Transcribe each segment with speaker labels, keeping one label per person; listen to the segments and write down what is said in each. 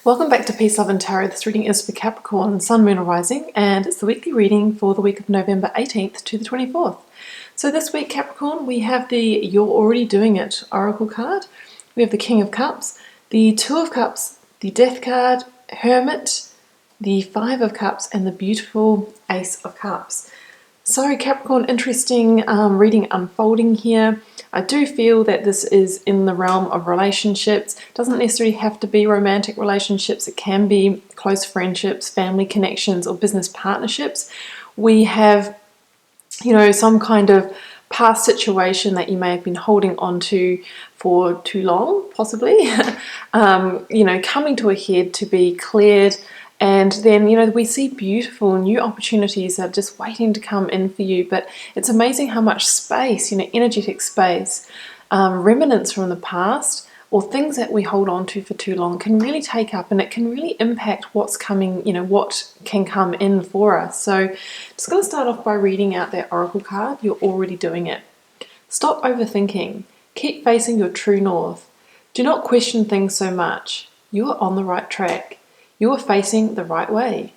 Speaker 1: Welcome back to Peace, Love and Tarot. This reading is for Capricorn, Sun, Moon or Rising, and it's the weekly reading for the week of November 18th to the 24th. So this week, Capricorn, we have the You're Already Doing It Oracle card. We have the King of Cups, the Two of Cups, the Death card, Hermit, the Five of Cups, and the beautiful Ace of Cups. So Capricorn, interesting reading unfolding here. I do feel that this is in the realm of relationships. It doesn't necessarily have to be romantic relationships. It can be close friendships, family connections, or business partnerships. We have, some kind of past situation that you may have been holding on to for too long, possibly, coming to a head to be cleared. And then, we see beautiful new opportunities that are just waiting to come in for you. But it's amazing how much space, energetic space, remnants from the past or things that we hold on to for too long can really take up, and it can really impact what's coming, what can come in for us. So I'm just going to start off by reading out that Oracle card. You're already doing it. Stop overthinking. Keep facing your true north. Do not question things so much. You are on the right track. You are facing the right way.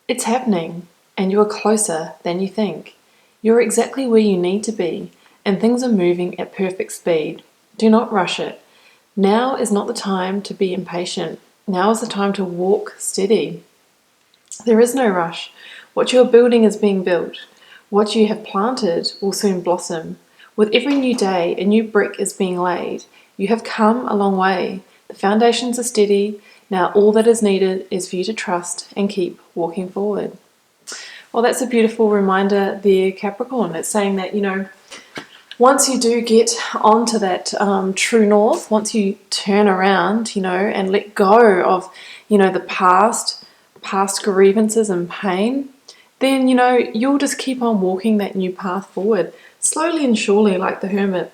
Speaker 1: It's happening, and you are closer than you think. You're exactly where you need to be, and things are moving at perfect speed. Do not rush it. Now is not the time to be impatient. Now is the time to walk steady. There is no rush. What you are building is being built. What you have planted will soon blossom. With every new day, a new brick is being laid. You have come a long way. The foundations are steady. Now all that is needed is for you to trust and keep walking forward. Well, that's a beautiful reminder there, Capricorn. It's saying that, once you do get onto that true north, once you turn around, and let go of, the past grievances and pain, then, you'll just keep on walking that new path forward, slowly and surely, like the Hermit.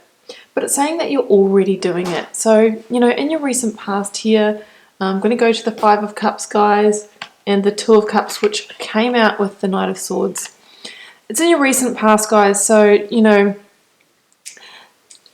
Speaker 1: But it's saying that you're already doing it. So, in your recent past here, I'm going to go to the Five of Cups, guys, and the Two of Cups, which came out with the Knight of Swords. It's in your recent past, guys, so,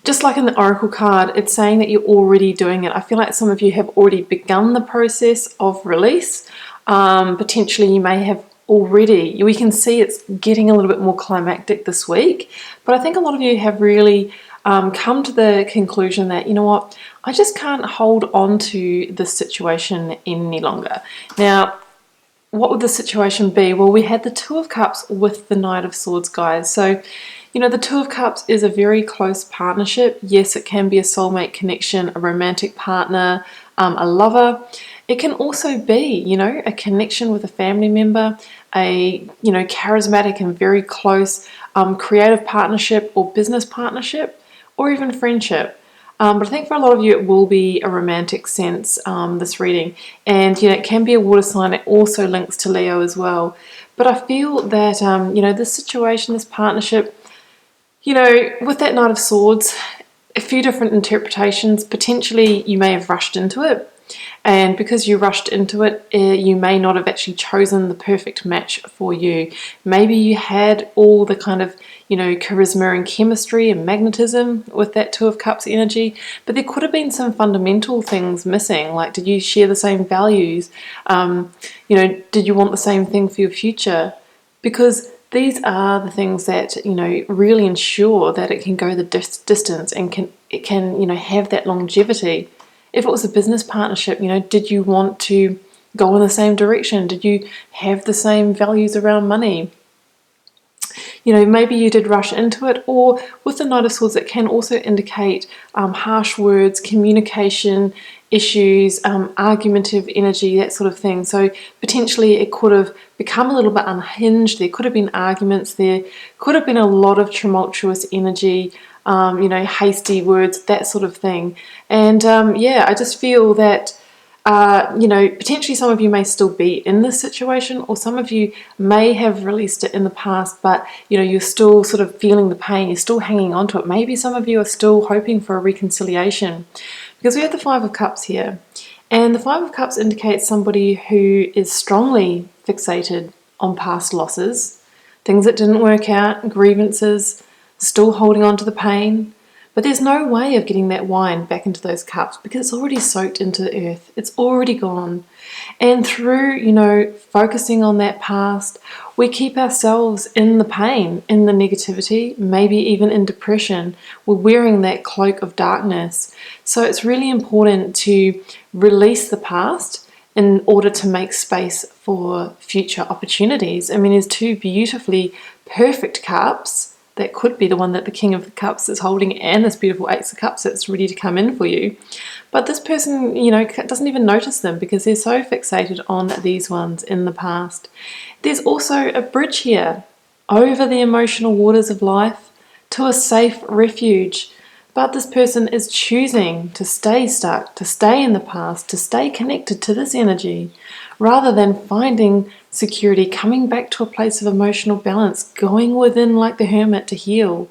Speaker 1: just like in the Oracle card, it's saying that you're already doing it. I feel like some of you have already begun the process of release. Potentially you may have already, we can see it's getting a little bit more climactic this week, but I think a lot of you have really come to the conclusion that, I just can't hold on to this situation any longer. Now, what would the situation be? Well, we had the Two of Cups with the Knight of Swords, guys. So, the Two of Cups is a very close partnership. Yes, it can be a soulmate connection, a romantic partner, a lover. It can also be, a connection with a family member, a, charismatic and very close creative partnership or business partnership, or even friendship. But I think for a lot of you it will be a romantic sense, this reading. And, it can be a water sign. It also links to Leo as well. But I feel that, this situation, this partnership, with that Knight of Swords, a few different interpretations. Potentially you may have rushed into it. And because you rushed into it, you may not have actually chosen the perfect match for you. Maybe you had all the kind of, charisma and chemistry and magnetism with that Two of Cups energy, but there could have been some fundamental things missing. Like, did you share the same values? Did you want the same thing for your future? Because these are the things that, really ensure that it can go the distance and it can have that longevity. If it was a business partnership, did you want to go in the same direction? Did you have the same values around money? Maybe you did rush into it. Or with the Knight of Swords, it can also indicate harsh words, communication issues, argumentative energy, that sort of thing. So potentially it could have become a little bit unhinged. There could have been arguments. There could have been a lot of tumultuous energy, hasty words, that sort of thing. And I just feel that, potentially some of you may still be in this situation, or some of you may have released it in the past, but, you're still sort of feeling the pain. You're still hanging on to it. Maybe some of you are still hoping for a reconciliation, because we have the Five of Cups here. And the Five of Cups indicates somebody who is strongly fixated on past losses, things that didn't work out, grievances, still holding on to the pain. But there's no way of getting that wine back into those cups because it's already soaked into the earth. It's already gone. And through, focusing on that past, we keep ourselves in the pain, in the negativity, maybe even in depression. We're wearing that cloak of darkness. So it's really important to release the past in order to make space for future opportunities. I mean, there's two beautifully perfect cups. That could be the one that the King of the Cups is holding, and this beautiful Ace of Cups that's ready to come in for you. But this person, doesn't even notice them because they're so fixated on these ones in the past. There's also a bridge here over the emotional waters of life to a safe refuge. But this person is choosing to stay stuck, to stay in the past, to stay connected to this energy, rather than finding security, coming back to a place of emotional balance, going within like the hermit to heal.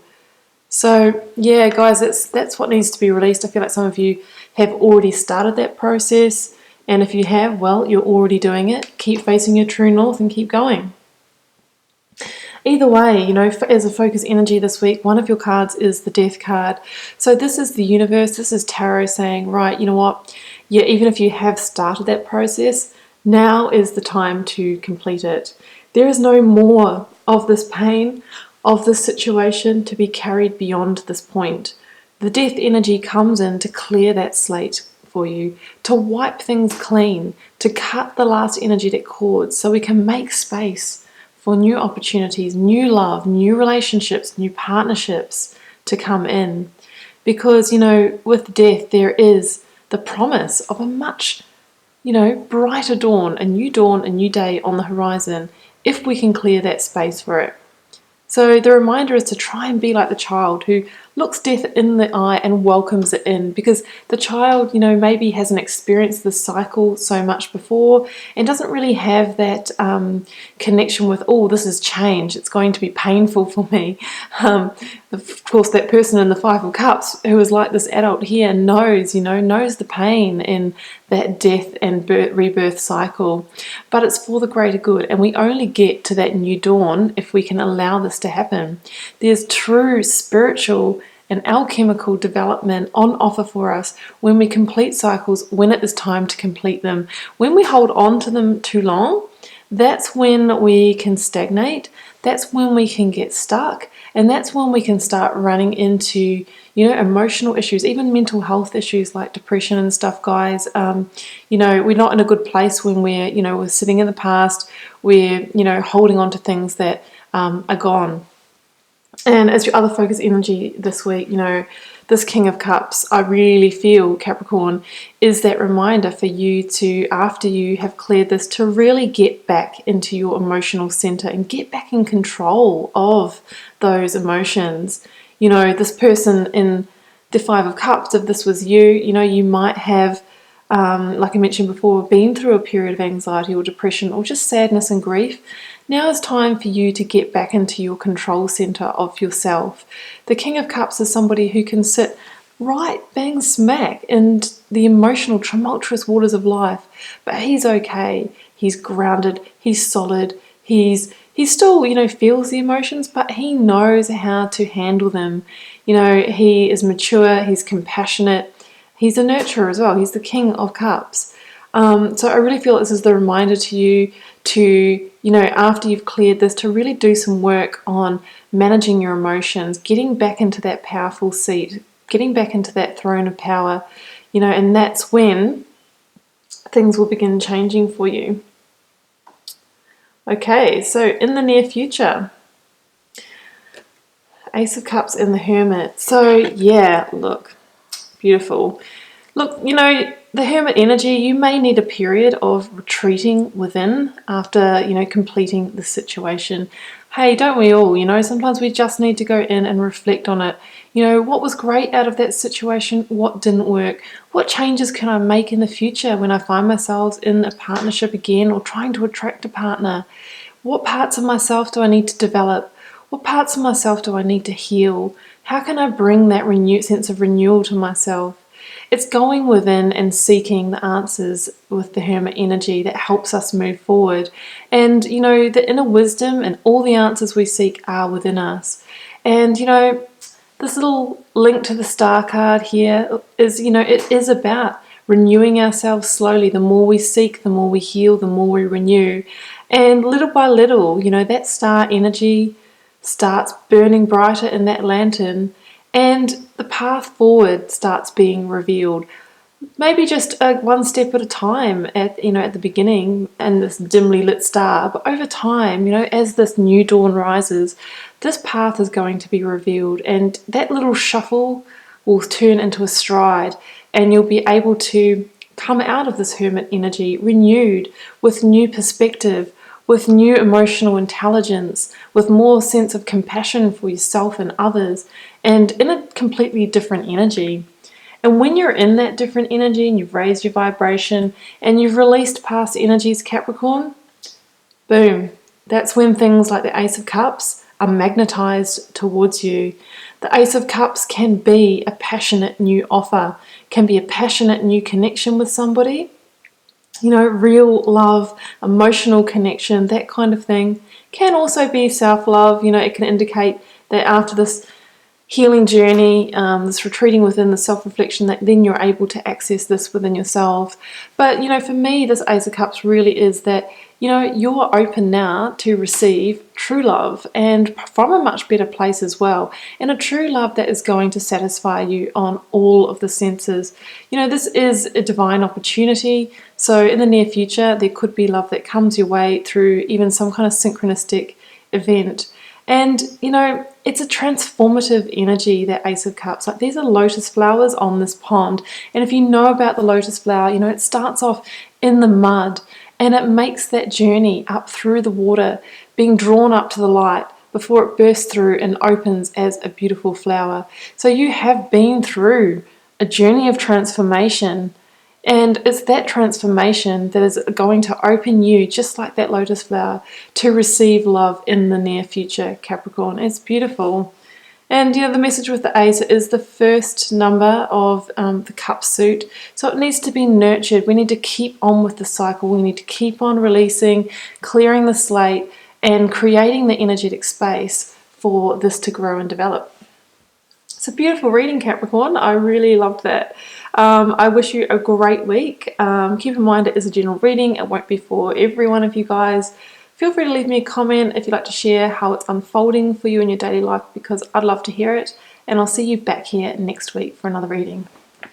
Speaker 1: So yeah, guys, that's what needs to be released. I feel like some of you have already started that process, and if you have, well, you're already doing it. Keep facing your true north and keep going. Either way, as a focus energy this week, one of your cards is the Death card. So this is the universe, this is tarot saying, right, you know what? Yeah, even if you have started that process, now is the time to complete it. There is no more of this pain, of this situation to be carried beyond this point. The Death energy comes in to clear that slate for you, to wipe things clean, to cut the last energetic cords so we can make space for new opportunities, new love, new relationships, new partnerships to come in. Because, with death, there is the promise of a much, brighter dawn, a new day on the horizon, if we can clear that space for it. So the reminder is to try and be like the child who looks death in the eye and welcomes it in, because the child, maybe hasn't experienced the cycle so much before and doesn't really have that connection with, oh, this is change, it's going to be painful for me. Of course, that person in the Five of Cups who is like this adult here knows the pain in that death and rebirth cycle, but it's for the greater good, and we only get to that new dawn if we can allow this to happen. There's true spiritual and alchemical development on offer for us when we complete cycles, when it is time to complete them. When we hold on to them too long, that's when we can stagnate, that's when we can get stuck, and that's when we can start running into emotional issues, even mental health issues like depression and stuff, guys. We're not in a good place when we're sitting in the past, we're holding on to things that are gone. And as your other focus energy this week, this King of Cups, I really feel, Capricorn, is that reminder for you to, after you have cleared this, to really get back into your emotional center and get back in control of those emotions. This person in the Five of Cups, if this was you, you might have, like I mentioned before, been through a period of anxiety or depression or just sadness and grief. Now is time for you to get back into your control center of yourself. The King of Cups is somebody who can sit right bang smack in the emotional, tumultuous waters of life, but he's okay. He's grounded. He's solid. He still, feels the emotions, but he knows how to handle them. He is mature. He's compassionate. He's a nurturer as well. He's the King of Cups. So I really feel this is the reminder to you to, after you've cleared this, to really do some work on managing your emotions, getting back into that powerful seat, getting back into that throne of power, and that's when things will begin changing for you. Okay, so in the near future, Ace of Cups and the Hermit. So yeah, look, beautiful. Look, the Hermit energy, you may need a period of retreating within after, completing the situation. Hey, don't we all, sometimes we just need to go in and reflect on it. What was great out of that situation? What didn't work? What changes can I make in the future when I find myself in a partnership again or trying to attract a partner? What parts of myself do I need to develop? What parts of myself do I need to heal? How can I bring that sense of renewal to myself? It's going within and seeking the answers with the Hermit energy that helps us move forward. And, the inner wisdom and all the answers we seek are within us. And, this little link to the star card here is, it is about renewing ourselves slowly. The more we seek, the more we heal, the more we renew. And little by little, that star energy starts burning brighter in that lantern, and the path forward starts being revealed. Maybe just one step at a time at the beginning and this dimly lit star, but over time, as this new dawn rises, this path is going to be revealed, and that little shuffle will turn into a stride, and you'll be able to come out of this hermit energy renewed, with new perspective, with new emotional intelligence, with more sense of compassion for yourself and others, and in a completely different energy. And when you're in that different energy and you've raised your vibration and you've released past energies, Capricorn, boom, that's when things like the Ace of Cups are magnetized towards you. The Ace of Cups can be a passionate new offer, can be a passionate new connection with somebody, real love, emotional connection, that kind of thing. Can also be self-love. It can indicate that after this healing journey, this retreating within the self-reflection, that then you're able to access this within yourself. But for me, this Ace of Cups really is that you're open now to receive true love, and from a much better place as well, and a true love that is going to satisfy you on all of the senses. This is a divine opportunity, so in the near future there could be love that comes your way through even some kind of synchronistic event. And it's a transformative energy, that Ace of Cups. Like, these are lotus flowers on this pond, and if you know about the lotus flower, it starts off in the mud, and it makes that journey up through the water, being drawn up to the light before it bursts through and opens as a beautiful flower. So you have been through a journey of transformation, and it's that transformation that is going to open you, just like that lotus flower, to receive love in the near future, Capricorn. It's beautiful. And the message with the Ace is the first number of the cup suit. So it needs to be nurtured. We need to keep on with the cycle. We need to keep on releasing, clearing the slate, and creating the energetic space for this to grow and develop. It's a beautiful reading, Capricorn. I really loved that. I wish you a great week. Keep in mind it is a general reading. It won't be for every one of you guys. Feel free to leave me a comment if you'd like to share how it's unfolding for you in your daily life, because I'd love to hear it. And I'll see you back here next week for another reading.